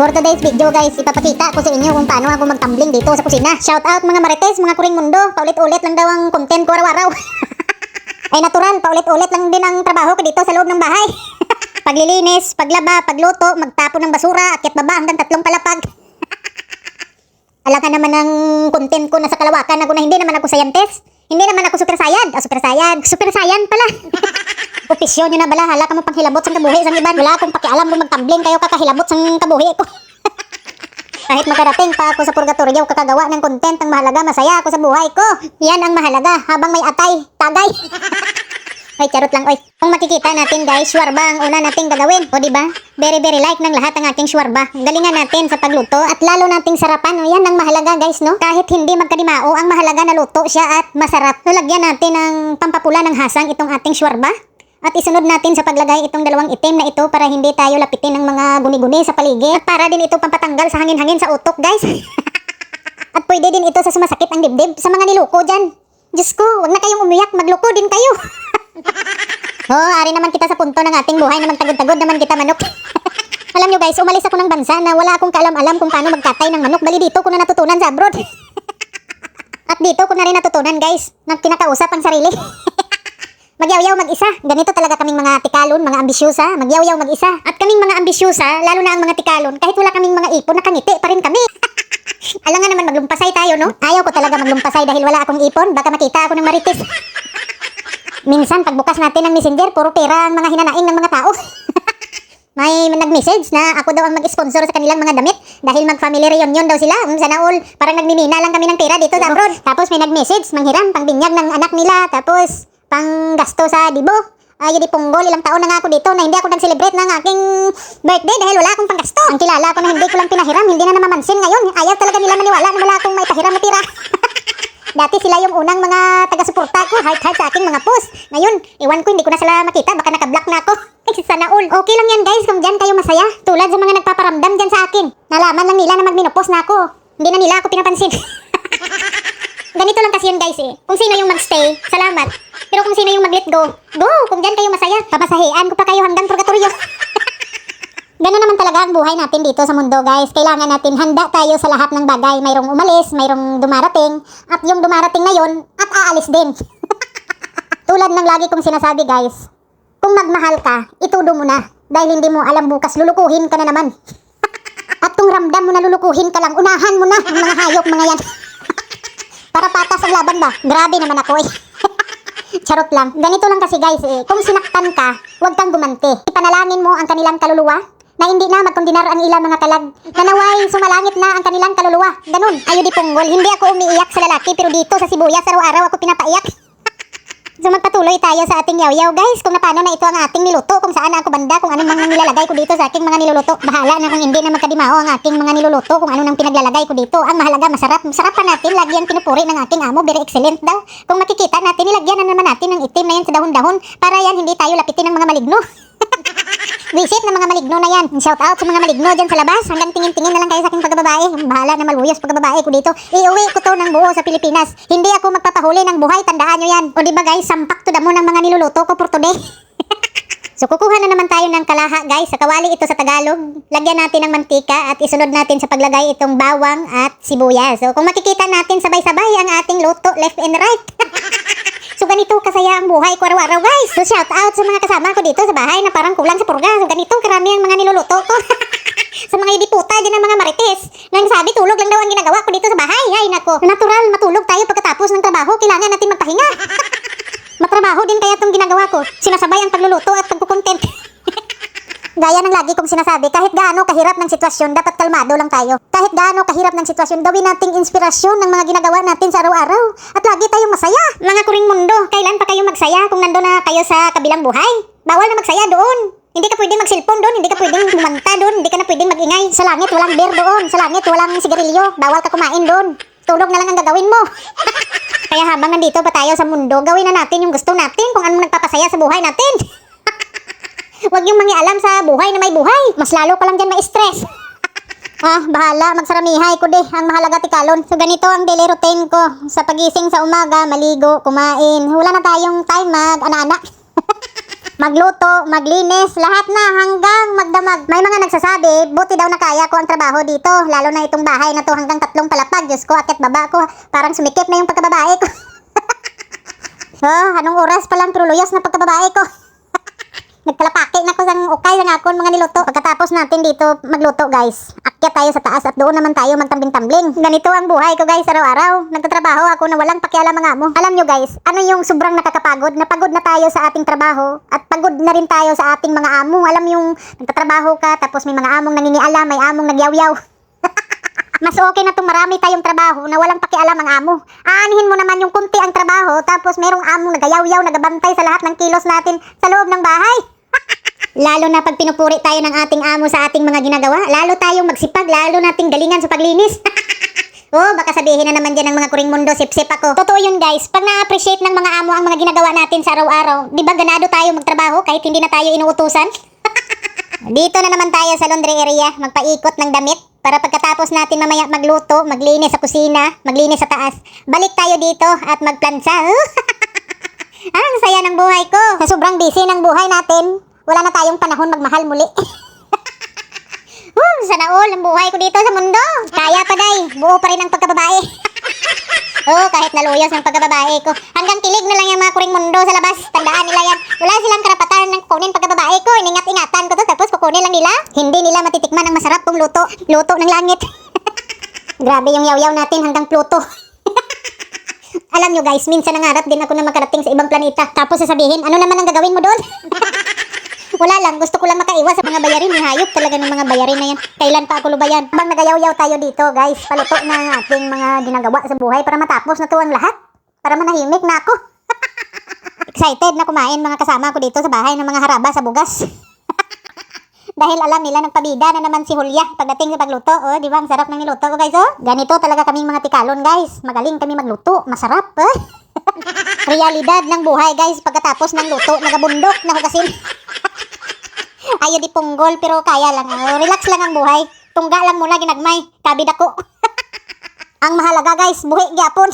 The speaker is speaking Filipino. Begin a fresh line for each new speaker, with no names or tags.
For today's video guys, ipapakita ko sa inyo kung paano ako magtumbling dito sa kusina. Shout out mga marites, mga kuring mundo. Paulit-ulit lang daw ang content ko araw-araw. Ay natural, paulit-ulit lang din ang trabaho ko dito sa loob ng bahay. Paglilinis, paglaba, pagluto, magtapon ng basura, akyat baba hanggang 3 palapag. Alam ka naman ang content ko, nasa kalawakan ako na hindi naman ako scientist. Hindi naman ako super saiyan pala. Opisyon nyo na bala, hala ka mo panghilabot sang kabuhi sang iban. Wala akong pakialam kung magtumbling kayo kakahilabot sang kabuhi ko. Kahit makarating pa ako sa purgatorio kakagawa ng content, ang mahalaga masaya ako sa buhay ko. Yan ang mahalaga habang may atay, tagay. Ay, charot lang, oy. Kung makikita natin guys, shwarba ang una nating gagawin. O diba? Very like ng lahat ang aking shwarba. Galingan natin sa pagluto at lalo nating sarapan. O yan ang mahalaga guys, no? Kahit hindi magkadimao, ang mahalaga na luto siya at masarap. So lagyan natin ng pampapula ng hasang itong ating shwarba. At isunod natin sa paglagay itong dalawang itim na ito para hindi tayo lapitin ng mga guni-guni sa paligid. At para din ito pampatanggal sa hangin-hangin sa utok guys. At pwede din ito sa sumasakit ang dibdib sa mga niloko dyan. Diyos ko, wag na kayong umiyak, magloko din kayo. Ari naman kita sa punto ng ating buhay na magtagod-tagod naman kita manok. Alam nyo guys, umalis ako ng bansa na wala akong kaalam-alam kung paano magkatay ng manok. Bali dito ko na natutunan sa abroad. At dito ko na rin natutunan guys, nang pinakausap ang sarili. Magyaw-yaw mag-isa. Ganito talaga kaming mga tikalon, mga ambisyosa. Magyaw-yaw mag-isa. At kaming mga ambisyosa, lalo na ang mga tikalon, kahit wala kaming mga ipon, nakangiti pa rin kami. Alam nga naman maglumpasay tayo, no? Ayaw ko talaga maglumpasay dahil wala akong ipon. Baka makita ako ng marites. Minsan, pagbukas natin ng messenger, puro pera ang mga hinanaing ng mga tao. May nag-message na ako daw ang mag-sponsor sa kanilang mga damit dahil mag-family reunion daw sila. Sana all, parang nagmimina lang kami ng pera dito sa abroad. Tapos may nag-message, manghiram, pangbinyag ng anak nila. Tapos, panggasto sa dibo. Ay, di punggol, ilang taon na nga ako dito na hindi ako nag-celebrate ng aking birthday dahil wala akong panggasto. Ang kilala ko na hindi ko lang pinahiram, hindi na namamansin ngayon. Ayaw talaga nila maniwala na wala akong may pahiram na tira. Dati sila yung unang mga taga-suporta ko, heart sa aking mga post. Ngayon, iwan ko, hindi ko na sila makita, baka naka-block na ako. Kasi sana all. Okay lang yan guys, kung dyan kayo masaya. Tulad sa mga nagpaparamdam dyan sa akin. Nalaman lang nila na magminopos na ako. Hindi na nila ako pinapansin. Ganito lang kasi yun guys eh. Kung sino yung magstay, salamat. Pero kung sino yung mag-let go, go! Kung dyan kayo masaya, papasahian ko pa kayo hanggang purgatorio. Ganun naman talaga ang buhay natin dito sa mundo guys. Kailangan natin handa tayo sa lahat ng bagay. Mayroong umalis, mayroong dumarating, at yung dumarating na yon at aalis din. Tulad ng lagi kong sinasabi guys, kung magmahal ka, itudo mo na. Dahil hindi mo alam bukas, lulukuhin ka na naman. At kung ramdam mo na lulukuhin ka lang, unahan mo na ang mga hayop mga yan. Para patas ang laban ba? Grabe naman ako eh. Charot lang. Ganito lang kasi guys eh. Kung sinaktan ka, huwag kang gumanti. Ipanalangin mo ang kanilang kaluluwa na hindi na magkondinar ang ilang mga kalag. Nanaway, sumalangit na ang kanilang kaluluwa. Ganun. Ayo di punggol. Hindi ako umiiyak sa lalaki pero dito sa sibuyas araw-araw ako pinapaiyak. So magpatuloy tayo sa ating yaw-yaw guys. Kung paano na ito ang ating niluto, kung saan ako banda, kung anong mga nilalagay ko dito sa aking mga niluluto. Bahala na kung hindi na magkadimao ang aking mga niluluto, kung ano nang pinaglalagay ko dito. Ang mahalaga masarap. Masarap pa natin, lagyan pinupuri ng aking amo. Very excellent daw. Kung makikita natin, nilagyan na naman natin ng itim na yan sa dahon-dahon para yan hindi tayo lapitin ng mga maligno. Visit na mga maligno na yan. Shout out sa mga maligno dyan sa labas. Hanggang tingin-tingin na lang kayo sa aking pagbabae. Bahala na maluyos pagbabae ko dito. Iuwi ko to ng buo sa Pilipinas. Hindi ako magpapahuli ng buhay. Tandaan nyo yan. O diba guys, sampak to damo ng mga niluluto ko for today. So kukuha na naman tayo ng kalaha guys. Sa kawali ito sa Tagalog. Lagyan natin ng mantika at isunod natin sa paglagay itong bawang at sibuyas. So kung makikita natin sabay-sabay ang ating luto left and right. So ganito kasaya ang buhay ko araw-araw guys. So shout out sa mga kasama ko dito sa bahay na parang kulang sa purga. So ganito karami ang mga niluluto ko. Sa mga idiputa dyan ng mga marites. Nang sabi tulog lang daw ang ginagawa ko dito sa bahay. Ay nako. Natural matulog tayo pagkatapos ng trabaho. Kailangan natin magpahinga. Matrabaho din kaya itong ginagawa ko. Sinasabay ang pagluluto at pagkukontent. Gaya ng lagi kong sinasabi, kahit gaano kahirap ng sitwasyon, dapat kalmado lang tayo. Kahit gaano kahirap ng sitwasyon, gawin nating inspirasyon ng mga ginagawa natin sa araw-araw. At lagi tayong masaya. Mga kuring mundo, kailan pa kayo magsaya kung nandun na kayo sa kabilang buhay? Bawal na magsaya doon. Hindi ka pwedeng mag-cellphone doon, hindi ka pwedeng bumanta doon, hindi ka na pwedeng mag-ingay. Sa langit walang beer doon, sa langit walang sigarilyo, bawal ka kumain doon. Tulog na lang ang gagawin mo. Kaya habang nandito pa tayo sa mundo, gawin na natin yung gusto natin kung anong nagpapasaya sa buhay natin. Huwag yung mangialam sa buhay na may buhay. Mas lalo ka lang dyan ma-stress. Bahala, magsaramihay ko di. Ang mahalaga tikalon. So ganito ang daily routine ko. Sa pagising sa umaga, maligo, kumain. Wala na tayong time mag-ana-ana. Magluto, maglinis, lahat na hanggang magdamag. May mga nagsasabi, buti daw na kaya ko ang trabaho dito. Lalo na itong bahay na to hanggang 3 palapag. Diyos ko, akit baba ko. Parang sumikip na yung pagkababae ko. Anong oras pa lang pero luyas na pagkababae ko. Nagkalapaki na ko sang ukay ng akon mga niluto. Pagkatapos natin dito magluto guys, akyat tayo sa taas at doon naman tayo magtambling-tambling. Ganito ang buhay ko guys araw-araw. Nagtatrabaho ako na walang pakialam mga amo. Alam nyo guys, ano yung sobrang nakakapagod? Napagod na tayo sa ating trabaho at pagod na rin tayo sa ating mga amo. Alam yung nagtatrabaho ka tapos may mga among nangingialam, may among nagyawyaw. Mas okay na itong marami tayong trabaho na walang pakialam ang amo. Aanihin mo naman yung kunti ang trabaho tapos merong among nagayaw-yaw, nagabantay sa lahat ng kilos natin sa loob ng bahay. Lalo na pag pinupuri tayo ng ating amo sa ating mga ginagawa, lalo tayong magsipag, lalo nating galingan sa paglinis. Baka sabihin na naman dyan ng mga kuring mundo, sip-sip ako. Totoo yun guys, pag na-appreciate ng mga amo ang mga ginagawa natin sa araw-araw, di ba ganado tayo magtrabaho kahit hindi na tayo inuutusan? Dito na naman tayo sa laundry area, magpaikot ng damit. Para pagkatapos natin mamaya magluto, maglinis sa kusina, maglinis sa taas, balik tayo dito at magplansa. Ang saya ng buhay ko. Sa sobrang busy ng buhay natin, wala na tayong panahon magmahal muli. Sana all ang buhay ko dito sa mundo. Kaya pa day, buo pa rin ang pagkababae. Kahit naluyos ng pagkababae ko. Hanggang kilig na lang yung mga kuring mundo sa labas. Tandaan nila yan. Wala silang karapatan ng kukunin pagkababae ko. Iningat-ingatan ko to tapos kukunin lang nila. Hindi nila matitikman ang masarap kong luto. Luto ng langit. Grabe yung yaw-yaw natin hanggang Pluto. Alam nyo guys, minsan nangarap din ako na makarating sa ibang planeta. Tapos sasabihin, ano naman ang gagawin mo doon? Wala lang, gusto ko lang makaiwas sa mga bayarin. May hayop talaga ng mga bayarin na yan. Kailan pa ako lubayan? Bang nagayaw-yaw tayo dito guys, paluto na ang ating mga ginagawa sa buhay para matapos na to ang lahat. Para manahimik na ako. Excited na kumain mga kasama ko dito sa bahay ng mga haraba sa bugas. Dahil alam nila nagpabida na naman si Julia pagdating sa pagluto. Di ba? Ang sarap ng niluto ko guys. Ganito talaga kaming mga tikalon guys. Magaling kami magluto. Masarap. Realidad ng buhay guys. Pagkatapos ng luto, nagabundok na hugasin. Ayo di punggol pero kaya lang. Relax lang ang buhay. Tungga lang muna ginagmay. Kabid ako. Ang mahalaga guys, buhi gyapon.